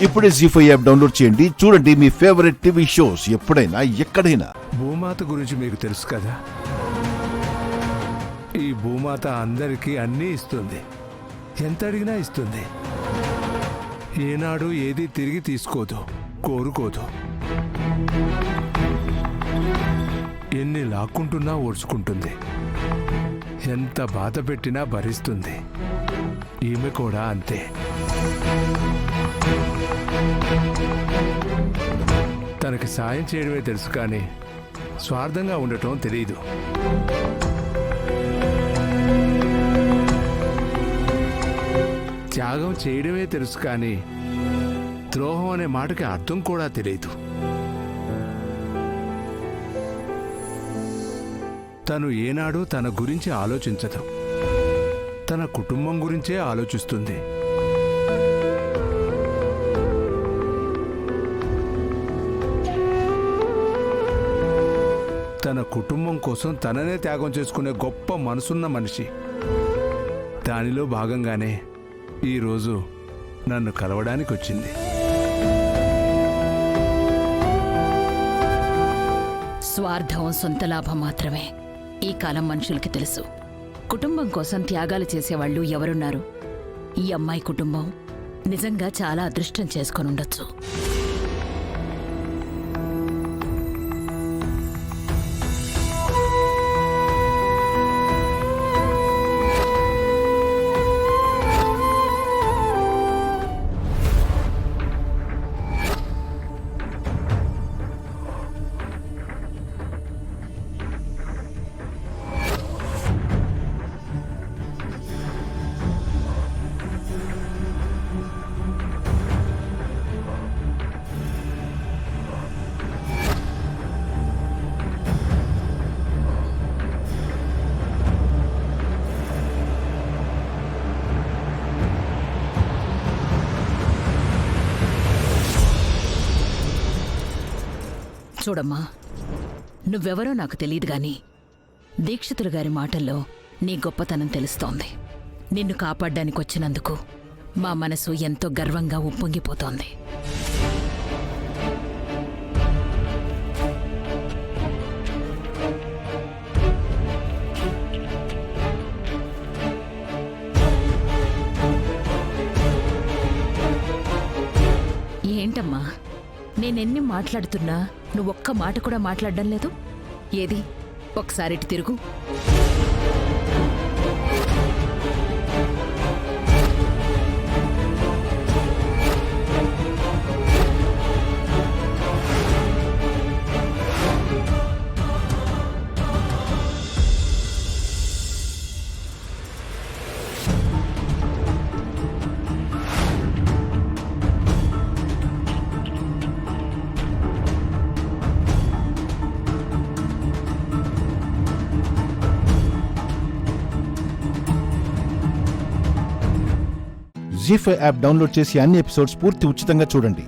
ఇప్పుడే జీ5 app download చేయండి. చూడండి మీ ఫేవరెట్ టీవీ షోస్ ఎప్పుడైనా ఎక్కడైనా. భూమాత గురించి మీకు తెలుసు కదా. ఈ భూమాత అందరికీ అన్నీ ఇస్తుంది, ఎంత అడిగినా ఇస్తుంది. ఏనాడు ఏది తిరిగి తీసుకోదు, కోరుకోదు. ఎన్ని లాక్కుంటున్నా ఓడ్చుకుంటుంది, ఎంత బాధ పెట్టినా భరిస్తుంది. ఈమె కూడా అంతే. తనకి సాయం చేయడమే తెలుసు, కానీ స్వార్థంగా ఉండటం తెలియదు. త్యాగం చేయడమే తెలుసు, కానీ ద్రోహం అనే మాటకి అర్థం కూడా తెలియదు. తను ఏనాడు తన గురించి ఆలోచించదు, తన కుటుంబం గురించే ఆలోచిస్తుంది. తన కుటుంబం కోసం తననే త్యాగం చేసుకునే గొప్ప మనసున్న మనిషి. దానిలో భాగంగానే ఈరోజు నన్ను కలవడానికి వచ్చింది. స్వార్థం, సొంత లాభం మాత్రమే ఈ కాలం మనుషులకి తెలుసు. కుటుంబం కోసం త్యాగాలు చేసేవాళ్లు ఎవరున్నారు? ఈ అమ్మాయి కుటుంబం నిజంగా చాలా అదృష్టం చేసుకొని ఉండొచ్చు. చూడమ్మా, నువ్వెవరో నాకు తెలియదు గాని దీక్షితులు గారి మాటల్లో నీ గొప్పతనం తెలుస్తోంది. నిన్ను కాపాడ్డానికి వచ్చినందుకు మా మనసు ఎంతో గర్వంగా ఉప్పొంగిపోతోంది. ఏంటమ్మా, నేనెన్ని మాట్లాడుతున్నా నువ్వొక్క మాట కూడా మాట్లాడడం లేదు. ఏది, ఒకసారి ఇటు తిరుగు. జీ5 యాప్ డౌన్లోడ్ చేసి అన్ని ఎపిసోడ్స్ పూర్తి ఉచితంగా చూడండి.